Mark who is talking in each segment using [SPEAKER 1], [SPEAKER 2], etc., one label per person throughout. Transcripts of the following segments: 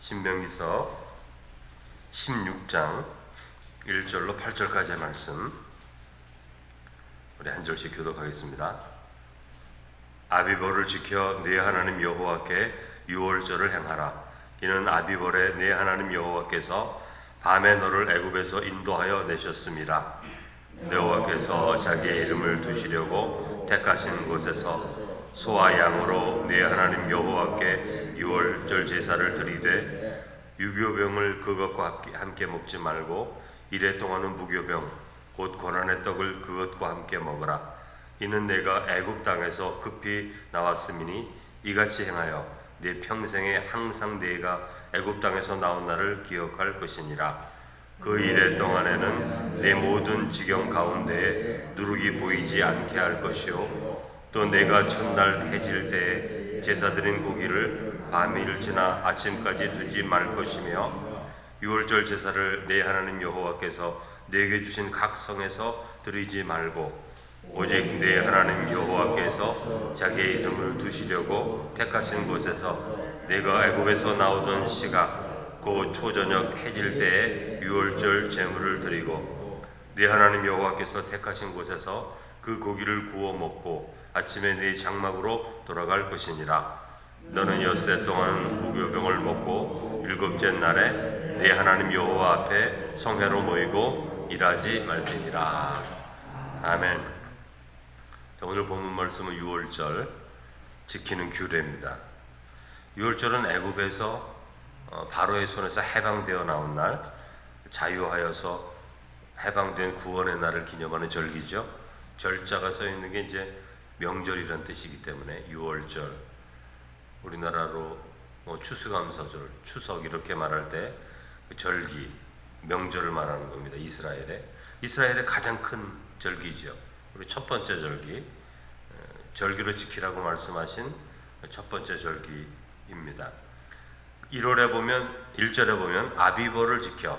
[SPEAKER 1] 신명기서 16장 1절로 8절까지의 말씀 우리 한 절씩 교독하겠습니다. 아비벌을 지켜 네 하나님 여호와께 유월절을 행하라. 이는 아비벌에 네 하나님 여호와께서 밤에 너를 애굽에서 인도하여 내셨음이라. 여호와께서 자기의 이름을 두시려고 택하신 곳에서 소와 양으로 네 하나님 여호와께 유월절 제사를 드리되 유교병을 그것과 함께 먹지 말고 이래 동안은 무교병 곧 고난의 떡을 그것과 함께 먹으라. 이는 내가 애굽 땅에서 급히 나왔음이니 이같이 행하여 네 평생에 항상 네가 애굽 땅에서 나온 날을 기억할 것이니라. 그 이래 동안에는 내 모든 지경 가운데에 누룩이 보이지 않게 할 것이요 또 내가 첫날 해질 때에 제사 드린 고기를 밤일 지나 아침까지 두지 말 것이며 유월절 제사를 네 하나님 여호와께서 내게 주신 각 성에서 드리지 말고 오직 네 하나님 여호와께서 자기의 이름을 두시려고 택하신 곳에서 내가 애굽에서 나오던 시각 곧 초저녁 해질 때에 유월절 제물을 드리고 네 하나님 여호와께서 택하신 곳에서 그 고기를 구워 먹고 아침에 네 장막으로 돌아갈 것이니라. 너는 엿새 동안 무교병을 먹고 일곱째 날에 네 하나님 여호와 앞에 성회로 모이고 일하지 말지니라. 아멘. 오늘 본문 말씀은 유월절 지키는 규례입니다. 유월절은 애굽에서 바로의 손에서 해방되어 나온 날, 자유하여서 해방된 구원의 날을 기념하는 절기죠. 절자가 써 있는 게 이제 명절이란 뜻이기 때문에 유월절, 우리나라로 추수감사절, 추석 이렇게 말할 때 절기, 명절을 말하는 겁니다. 이스라엘의 가장 큰 절기죠. 우리 첫 번째 절기, 절기로 지키라고 말씀하신 첫 번째 절기입니다. 1월에 보면 1절에 보면 아비벌을 지켜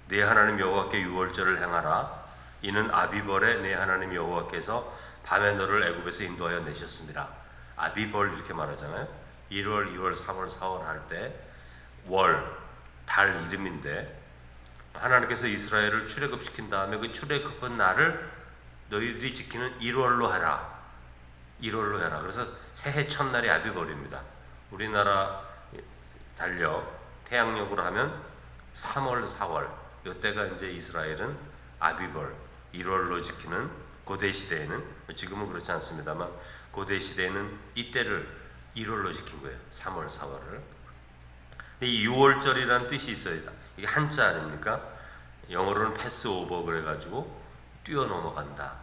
[SPEAKER 1] 네 하나님 여호와께 유월절을 행하라. 이는 아비벌에 네 하나님 여호와께서 밤에 너를 애굽에서 인도하여 내셨습니다. 아비벌 이렇게 말하잖아요. 1월, 2월, 3월, 4월 할 때 월, 달 이름인데 하나님께서 이스라엘을 출애굽시킨 다음에 그 출애굽한 날을 너희들이 지키는 1월로 해라. 1월로 해라. 그래서 새해 첫날이 아비벌입니다. 우리나라 달력, 태양력으로 하면 3월, 4월 이때가 이제 이스라엘은 아비벌 1월로 지키는 고대 시대에는, 지금은 그렇지 않습니다만 고대 시대에는 이때를 1월로 지킨 거예요. 3월, 4월을. 이 6월절이라는 뜻이 있어요. 이게 한자 아닙니까? 영어로는 패스오버 그래가지고 뛰어넘어간다.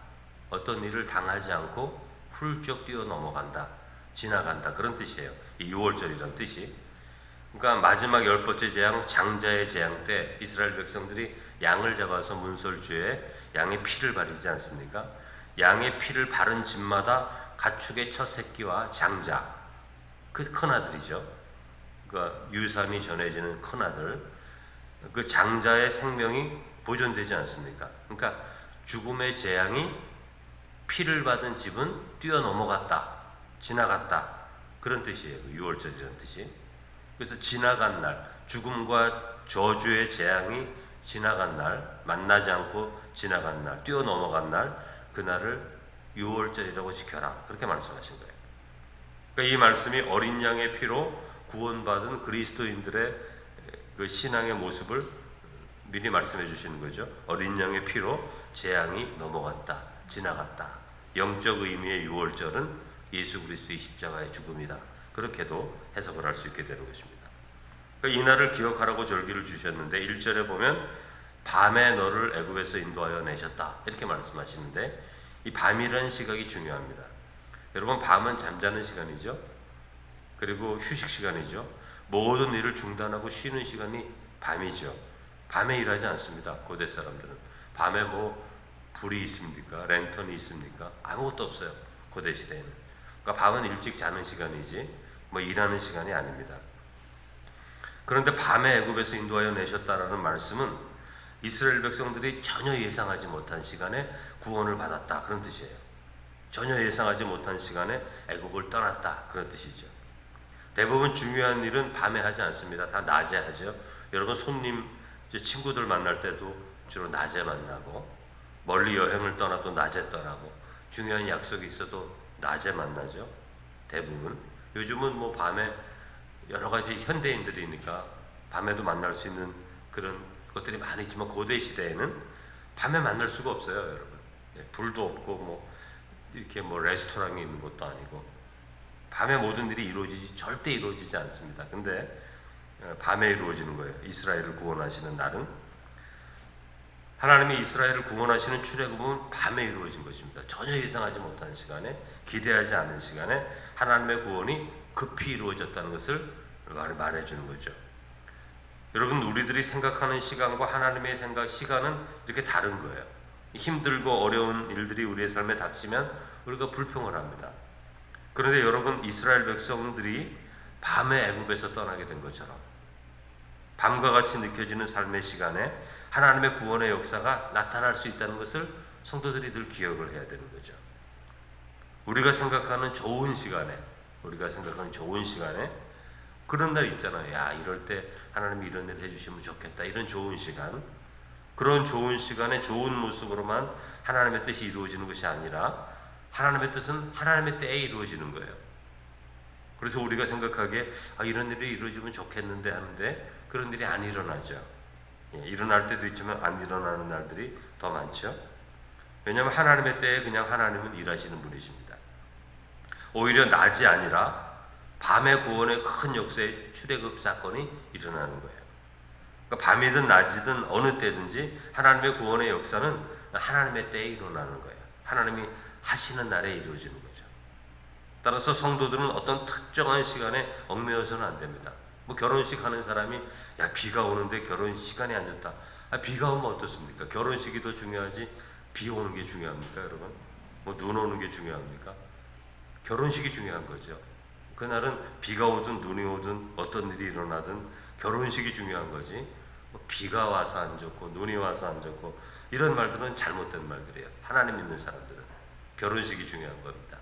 [SPEAKER 1] 어떤 일을 당하지 않고 훌쩍 뛰어넘어간다. 지나간다. 그런 뜻이에요. 이 6월절이라는 뜻이. 그러니까 마지막 10번째 재앙, 장자의 재앙 때 이스라엘 백성들이 양을 잡아서 문설주에 양의 피를 바르지 않습니까? 양의 피를 바른 집마다 가축의 첫 새끼와 장자, 그 큰아들이죠. 그러니까 유산이 전해지는 큰아들, 그 장자의 생명이 보존되지 않습니까? 그러니까 죽음의 재앙이 피를 받은 집은 뛰어넘어갔다, 지나갔다, 그런 뜻이에요. 6월절이라는 뜻이. 그래서 지나간 날, 죽음과 저주의 재앙이 지나간 날, 만나지 않고 지나간 날, 뛰어넘어간 날, 그날을 6월절이라고 지켜라. 그렇게 말씀하신 거예요. 그러니까 이 말씀이 어린 양의 피로 구원받은 그리스도인들의 그 신앙의 모습을 미리 말씀해 주시는 거죠. 어린 양의 피로 재앙이 넘어갔다, 지나갔다. 영적 의미의 6월절은 예수 그리스도의 십자가의 죽음이다. 그렇게도 해석을 할 수 있게 되는 것입니다. 그러니까 이 날을 기억하라고 절기를 주셨는데 1절에 보면 밤에 너를 애굽에서 인도하여 내셨다. 이렇게 말씀하시는데 이 밤이라는 시각이 중요합니다. 여러분, 밤은 잠자는 시간이죠. 그리고 휴식 시간이죠. 모든 일을 중단하고 쉬는 시간이 밤이죠. 밤에 일하지 않습니다. 고대 사람들은. 밤에 뭐 불이 있습니까? 랜턴이 있습니까? 아무것도 없어요. 고대 시대에는. 그러니까 밤은 일찍 자는 시간이지 뭐 일하는 시간이 아닙니다. 그런데 밤에 애굽에서 인도하여 내셨다라는 말씀은 이스라엘 백성들이 전혀 예상하지 못한 시간에 구원을 받았다, 그런 뜻이에요. 전혀 예상하지 못한 시간에 애굽을 떠났다, 그런 뜻이죠. 대부분 중요한 일은 밤에 하지 않습니다. 다 낮에 하죠. 여러분 손님, 친구들 만날 때도 주로 낮에 만나고, 멀리 여행을 떠나도 낮에 떠나고, 중요한 약속이 있어도 낮에 만나죠. 대부분. 요즘은 뭐 밤에 여러 가지 현대인들이니까 밤에도 만날 수 있는 그런 것들이 많이 있지만, 고대 시대에는 밤에 만날 수가 없어요, 여러분. 불도 없고 뭐 이렇게 뭐 레스토랑이 있는 것도 아니고, 밤에 모든 일이 절대 이루어지지 않습니다. 근데 밤에 이루어지는 거예요. 이스라엘을 구원하시는 날은. 하나님이 이스라엘을 구원하시는 출애굽은 밤에 이루어진 것입니다. 전혀 예상하지 못한 시간에, 기대하지 않은 시간에 하나님의 구원이 급히 이루어졌다는 것을 말해주는 거죠. 여러분, 우리들이 생각하는 시간과 하나님의 시간은 이렇게 다른 거예요. 힘들고 어려운 일들이 우리의 삶에 닥치면 우리가 불평을 합니다. 그런데 여러분, 이스라엘 백성들이 밤에 애굽에서 떠나게 된 것처럼 밤과 같이 느껴지는 삶의 시간에 하나님의 구원의 역사가 나타날 수 있다는 것을 성도들이 늘 기억을 해야 되는 거죠. 우리가 생각하는 좋은 시간에 그런 날 있잖아요. 야, 이럴 때 하나님이 이런 일 해주시면 좋겠다. 이런 좋은 시간, 그런 좋은 시간에 좋은 모습으로만 하나님의 뜻이 이루어지는 것이 아니라 하나님의 뜻은 하나님의 때에 이루어지는 거예요. 그래서 우리가 생각하기에 이런 일이 이루어지면 좋겠는데 하는데 그런 일이 안 일어나죠. 일어날 때도 있지만 안 일어나는 날들이 더 많죠. 왜냐하면 하나님의 때에 그냥 하나님은 일하시는 분이십니다. 오히려 낮이 아니라 밤의 구원의 큰 역사의 출애굽 사건이 일어나는 거예요. 그러니까 밤이든 낮이든 어느 때든지 하나님의 구원의 역사는 하나님의 때에 일어나는 거예요. 하나님이 하시는 날에 이루어지는 거죠. 따라서 성도들은 어떤 특정한 시간에 얽매여서는 안 됩니다. 뭐 결혼식 하는 사람이 비가 오는데 결혼 시간이 안 좋다. 비가 오면 어떻습니까? 결혼식이 더 중요하지 비 오는 게 중요합니까, 여러분? 뭐 눈 오는 게 중요합니까? 결혼식이 중요한 거죠. 그날은 비가 오든 눈이 오든 어떤 일이 일어나든 결혼식이 중요한 거지. 뭐 비가 와서 안 좋고 눈이 와서 안 좋고 이런 말들은 잘못된 말들이에요. 하나님 믿는 사람들은 결혼식이 중요한 겁니다.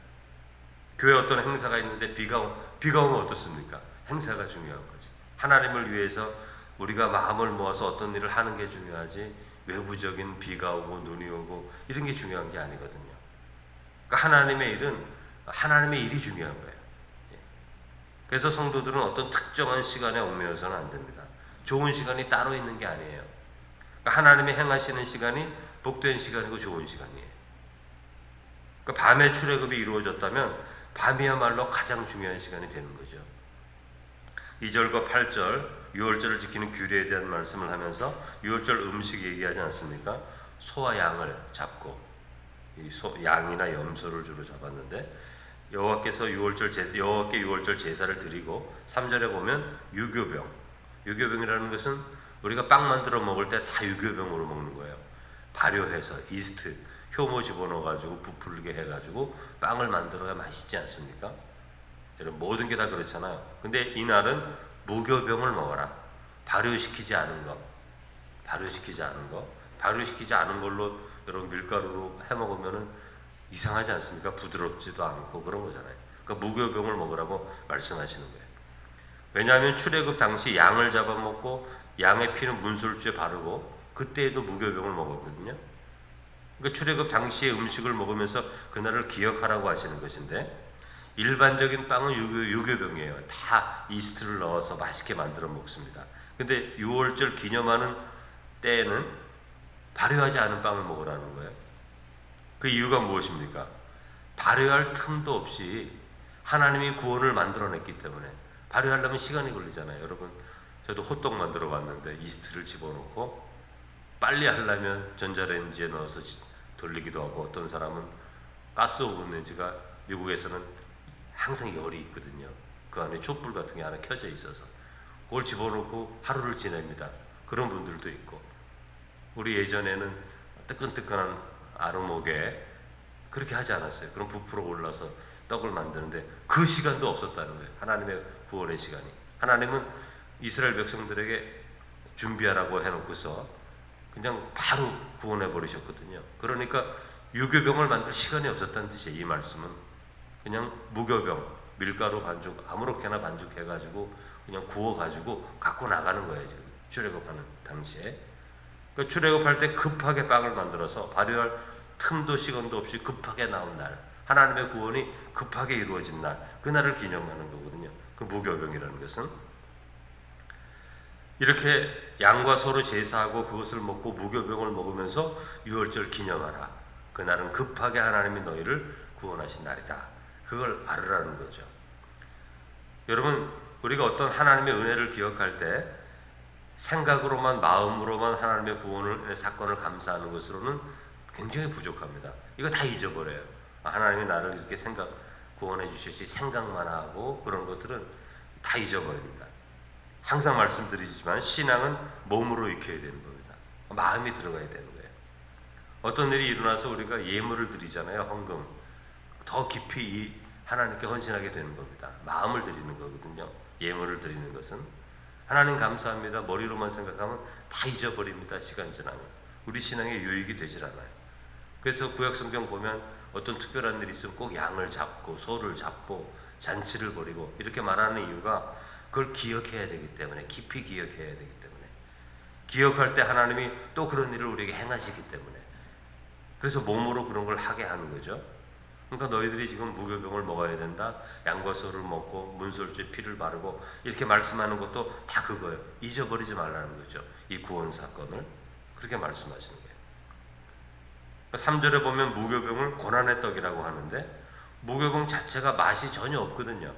[SPEAKER 1] 교회 어떤 행사가 있는데 비가 오면 어떻습니까? 행사가 중요한 거지. 하나님을 위해서 우리가 마음을 모아서 어떤 일을 하는 게 중요하지 외부적인 비가 오고 눈이 오고 이런 게 중요한 게 아니거든요. 그러니까 하나님의 일은 하나님의 일이 중요한 거예요. 그래서 성도들은 어떤 특정한 시간에 얽매여서는 안 됩니다. 좋은 시간이 따로 있는 게 아니에요. 그러니까 하나님이 행하시는 시간이 복된 시간이고 좋은 시간이에요. 그러니까 밤에 출애굽이 이루어졌다면 밤이야말로 가장 중요한 시간이 되는 거죠. 2절과 8절 유월절을 지키는 규례에 대한 말씀을 하면서 유월절 음식 얘기하지 않습니까? 소와 양을 잡고 양이나 염소를 주로 잡았는데 여호와께 유월절 제사를 드리고 3절에 보면 유교병이라는 것은 우리가 빵 만들어 먹을 때 다 유교병으로 먹는 거예요. 발효해서 이스트 효모 집어넣어가지고 부풀게 해가지고 빵을 만들어야 맛있지 않습니까? 여러분 모든 게 다 그렇잖아요. 근데 이날은 무교병을 먹어라. 발효시키지 않은 걸로 여러분 밀가루로 해 먹으면은 이상하지 않습니까? 부드럽지도 않고 그런 거잖아요. 그러니까 무교병을 먹으라고 말씀하시는 거예요. 왜냐하면 출애굽 당시 양을 잡아먹고 양의 피는 문설주에 바르고 그때에도 무교병을 먹었거든요. 그러니까 출애굽 당시의 음식을 먹으면서 그날을 기억하라고 하시는 것인데 일반적인 빵은 유교병이에요. 다 이스트를 넣어서 맛있게 만들어 먹습니다. 근데 유월절 기념하는 때에는 발효하지 않은 빵을 먹으라는 거예요. 그 이유가 무엇입니까? 발효할 틈도 없이 하나님이 구원을 만들어냈기 때문에. 발효하려면 시간이 걸리잖아요. 여러분 저도 호떡 만들어 봤는데 이스트를 집어넣고 빨리 하려면 전자레인지에 넣어서 돌리기도 하고 어떤 사람은 가스오븐 렌즈가 미국에서는 항상 열이 있거든요. 그 안에 촛불 같은 게 하나 켜져 있어서 그걸 집어넣고 하루를 지냅니다. 그런 분들도 있고 우리 예전에는 뜨끈뜨끈한 아르목에 그렇게 하지 않았어요. 그럼 부풀어 올라서 떡을 만드는데 그 시간도 없었다는 거예요. 하나님의 구원의 시간이. 하나님은 이스라엘 백성들에게 준비하라고 해놓고서 그냥 바로 구원해 버리셨거든요. 그러니까 유교병을 만들 시간이 없었다는 뜻이에요. 이 말씀은 그냥 무교병, 밀가루 반죽 아무렇게나 반죽해가지고 그냥 구워가지고 갖고 나가는 거예요. 지금 출애굽하는 당시에. 그 출애굽할 때 급하게 빵을 만들어서 발효할 틈도 시간도 없이 급하게 나온 날, 하나님의 구원이 급하게 이루어진 날, 그날을 기념하는 거거든요. 그 무교병이라는 것은 이렇게 양과 소로 제사하고 그것을 먹고 무교병을 먹으면서 유월절 기념하라. 그날은 급하게 하나님이 너희를 구원하신 날이다. 그걸 알으라는 거죠. 여러분, 우리가 어떤 하나님의 은혜를 기억할 때 생각으로만, 마음으로만 하나님의 구원을, 사건을 감사하는 것으로는 굉장히 부족합니다. 이거 다 잊어버려요. 하나님이 나를 이렇게 구원해 주셨지 생각만 하고 그런 것들은 다 잊어버립니다. 항상 말씀드리지만 신앙은 몸으로 익혀야 되는 겁니다. 마음이 들어가야 되는 거예요. 어떤 일이 일어나서 우리가 예물을 드리잖아요. 헌금. 더 깊이 하나님께 헌신하게 되는 겁니다. 마음을 드리는 거거든요. 예물을 드리는 것은. 하나님 감사합니다. 머리로만 생각하면 다 잊어버립니다. 시간 지나면. 우리 신앙에 유익이 되질 않아요. 그래서 구약성경 보면 어떤 특별한 일이 있으면 꼭 양을 잡고 소를 잡고 잔치를 벌이고 이렇게 말하는 이유가 그걸 기억해야 되기 때문에, 깊이 기억해야 되기 때문에, 기억할 때 하나님이 또 그런 일을 우리에게 행하시기 때문에, 그래서 몸으로 그런 걸 하게 하는 거죠. 그러니까 너희들이 지금 무교병을 먹어야 된다, 양과 소를 먹고 문설주에 피를 바르고 이렇게 말씀하는 것도 다 그거예요. 잊어버리지 말라는 거죠. 이 구원 사건을 그렇게 말씀하시는 거예요. 3절에 보면 무교병을 고난의 떡이라고 하는데, 무교병 자체가 맛이 전혀 없거든요.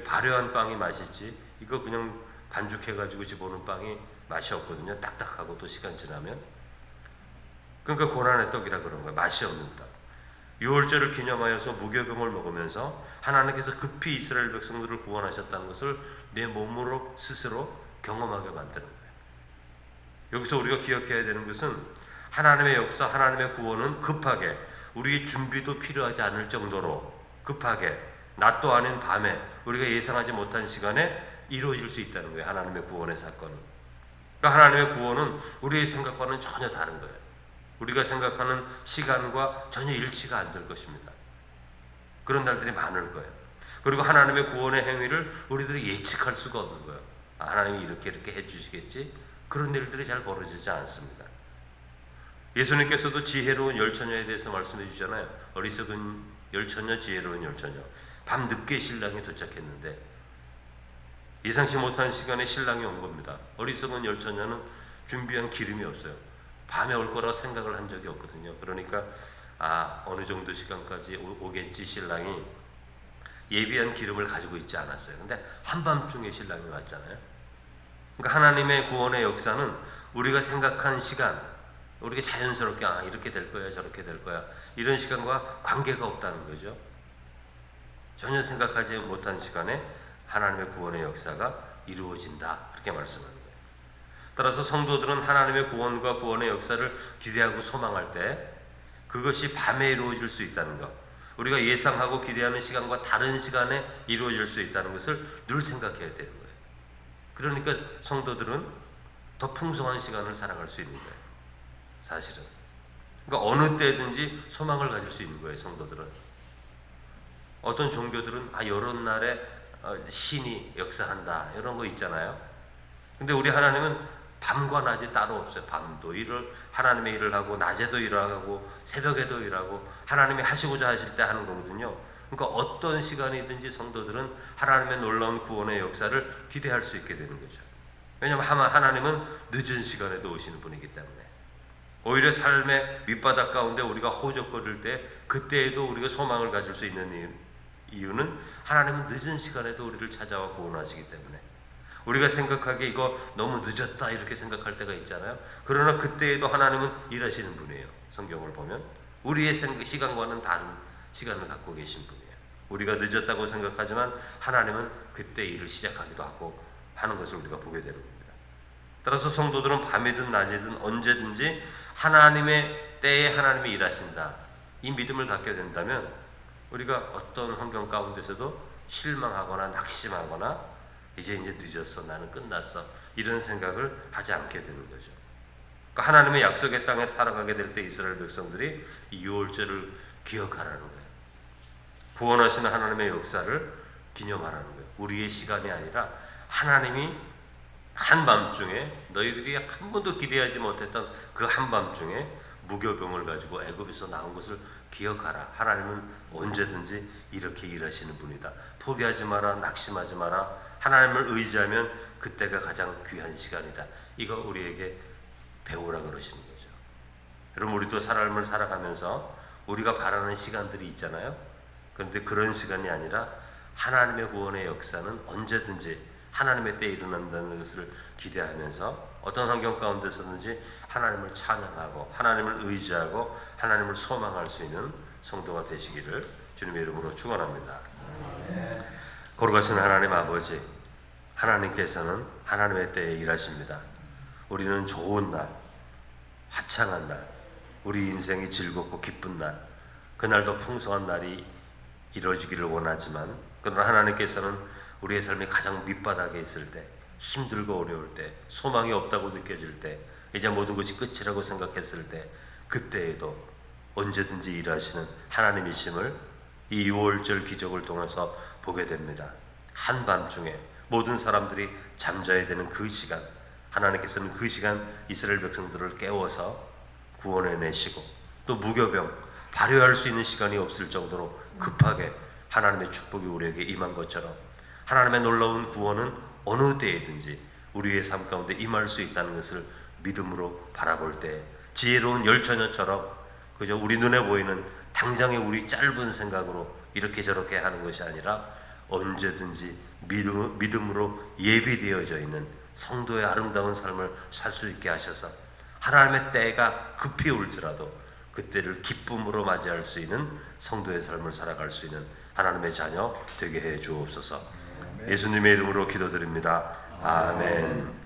[SPEAKER 1] 발효한 빵이 맛있지, 이거 그냥 반죽해가지고 집어넣은 빵이 맛이 없거든요. 딱딱하고 또 시간 지나면. 그러니까 고난의 떡이라 그런 거예요. 맛이 없는 떡. 유월절을 기념하여서 무교병을 먹으면서 하나님께서 급히 이스라엘 백성들을 구원하셨다는 것을 내 몸으로 스스로 경험하게 만드는 거예요. 여기서 우리가 기억해야 되는 것은 하나님의 역사, 하나님의 구원은 급하게, 우리의 준비도 필요하지 않을 정도로 급하게, 낮도 아닌 밤에, 우리가 예상하지 못한 시간에 이루어질 수 있다는 거예요. 하나님의 구원의 사건은. 그러니까 하나님의 구원은 우리의 생각과는 전혀 다른 거예요. 우리가 생각하는 시간과 전혀 일치가 안 될 것입니다. 그런 날들이 많을 거예요. 그리고 하나님의 구원의 행위를 우리들이 예측할 수가 없는 거예요. 하나님이 이렇게 해주시겠지? 그런 일들이 잘 벌어지지 않습니다. 예수님께서도 지혜로운 열처녀에 대해서 말씀해 주잖아요. 어리석은 열처녀, 지혜로운 열처녀. 밤 늦게 신랑이 도착했는데 예상치 못한 시간에 신랑이 온 겁니다. 어리석은 열처녀는 준비한 기름이 없어요. 밤에 올 거라고 생각을 한 적이 없거든요. 그러니까 어느 정도 시간까지 오겠지 신랑이, 예비한 기름을 가지고 있지 않았어요. 근데 한밤중에 신랑이 왔잖아요. 그러니까 하나님의 구원의 역사는 우리가 생각한 시간, 우리가 자연스럽게 이렇게 될 거야, 저렇게 될 거야, 이런 시간과 관계가 없다는 거죠. 전혀 생각하지 못한 시간에 하나님의 구원의 역사가 이루어진다, 그렇게 말씀하는 거예요. 따라서 성도들은 하나님의 구원과 구원의 역사를 기대하고 소망할 때 그것이 밤에 이루어질 수 있다는 것, 우리가 예상하고 기대하는 시간과 다른 시간에 이루어질 수 있다는 것을 늘 생각해야 되는 거예요. 그러니까 성도들은 더 풍성한 시간을 살아갈 수 있는 거예요. 사실은. 그러니까 어느 때든지 소망을 가질 수 있는 거예요. 성도들은. 어떤 종교들은 이런 날에 신이 역사한다, 이런 거 있잖아요. 근데 우리 하나님은 밤과 낮이 따로 없어요. 밤도 하나님의 일을 하고, 낮에도 일하고, 새벽에도 일하고, 하나님이 하시고자 하실 때 하는 거거든요. 그러니까 어떤 시간이든지 성도들은 하나님의 놀라운 구원의 역사를 기대할 수 있게 되는 거죠. 왜냐하면 하나님은 늦은 시간에도 오시는 분이기 때문에. 오히려 삶의 밑바닥 가운데 우리가 호적거릴 때, 그때에도 우리가 소망을 가질 수 있는 이유는 하나님은 늦은 시간에도 우리를 찾아와 구원하시기 때문에. 우리가 생각하기에 이거 너무 늦었다 이렇게 생각할 때가 있잖아요. 그러나 그때에도 하나님은 일하시는 분이에요. 성경을 보면 우리의 시간과는 다른 시간을 갖고 계신 분이에요. 우리가 늦었다고 생각하지만 하나님은 그때 일을 시작하기도 하고 하는 것을 우리가 보게 되는 겁니다. 따라서 성도들은 밤이든 낮이든 언제든지 하나님의 때에 하나님이 일하신다, 이 믿음을 갖게 된다면 우리가 어떤 환경 가운데서도 실망하거나 낙심하거나 이제 늦었어, 나는 끝났어, 이런 생각을 하지 않게 되는 거죠. 그러니까 하나님의 약속의 땅에 살아가게 될 때 이스라엘 백성들이 이 유월절을 기억하라는 거예요. 구원하시는 하나님의 역사를 기념하라는 거예요. 우리의 시간이 아니라 하나님이 한밤중에 너희들이 한 번도 기대하지 못했던 그 한밤중에 무교병을 가지고 애굽에서 나온 것을 기억하라. 하나님은 언제든지 이렇게 일하시는 분이다. 포기하지 마라. 낙심하지 마라. 하나님을 의지하면 그때가 가장 귀한 시간이다. 이거 우리에게 배우라 그러시는 거죠. 여러분, 우리도 삶을 살아가면서 우리가 바라는 시간들이 있잖아요. 그런데 그런 시간이 아니라 하나님의 구원의 역사는 언제든지 하나님의 때에 일어난다는 것을 기대하면서 어떤 환경 가운데서든지 하나님을 찬양하고 하나님을 의지하고 하나님을 소망할 수 있는 성도가 되시기를 주님의 이름으로 축원합니다. 거룩하신 하나님 아버지, 하나님께서는 하나님의 때에 일하십니다. 우리는 좋은 날, 화창한 날, 우리 인생이 즐겁고 기쁜 날, 그날도 풍성한 날이 이루어지기를 원하지만, 그러나 하나님께서는 우리의 삶이 가장 밑바닥에 있을 때, 힘들고 어려울 때, 소망이 없다고 느껴질 때, 이제 모든 것이 끝이라고 생각했을 때, 그때에도 언제든지 일하시는 하나님이심을 이 6월절 기적을 통해서 보게 됩니다. 한밤중에 모든 사람들이 잠자야 되는 그 시간, 하나님께서는 그 시간 이스라엘 백성들을 깨워서 구원해내시고, 또 무교병 발효할 수 있는 시간이 없을 정도로 급하게 하나님의 축복이 우리에게 임한 것처럼, 하나님의 놀라운 구원은 어느 때에든지 우리의 삶 가운데 임할 수 있다는 것을 믿음으로 바라볼 때, 지혜로운 열처녀처럼 그저 우리 눈에 보이는 당장의 우리 짧은 생각으로 이렇게 저렇게 하는 것이 아니라 언제든지 믿음으로 예비되어져 있는 성도의 아름다운 삶을 살 수 있게 하셔서, 하나님의 때가 급히 올지라도 그때를 기쁨으로 맞이할 수 있는 성도의 삶을 살아갈 수 있는 하나님의 자녀 되게 해 주옵소서. 예수님의 이름으로 기도드립니다. 아멘.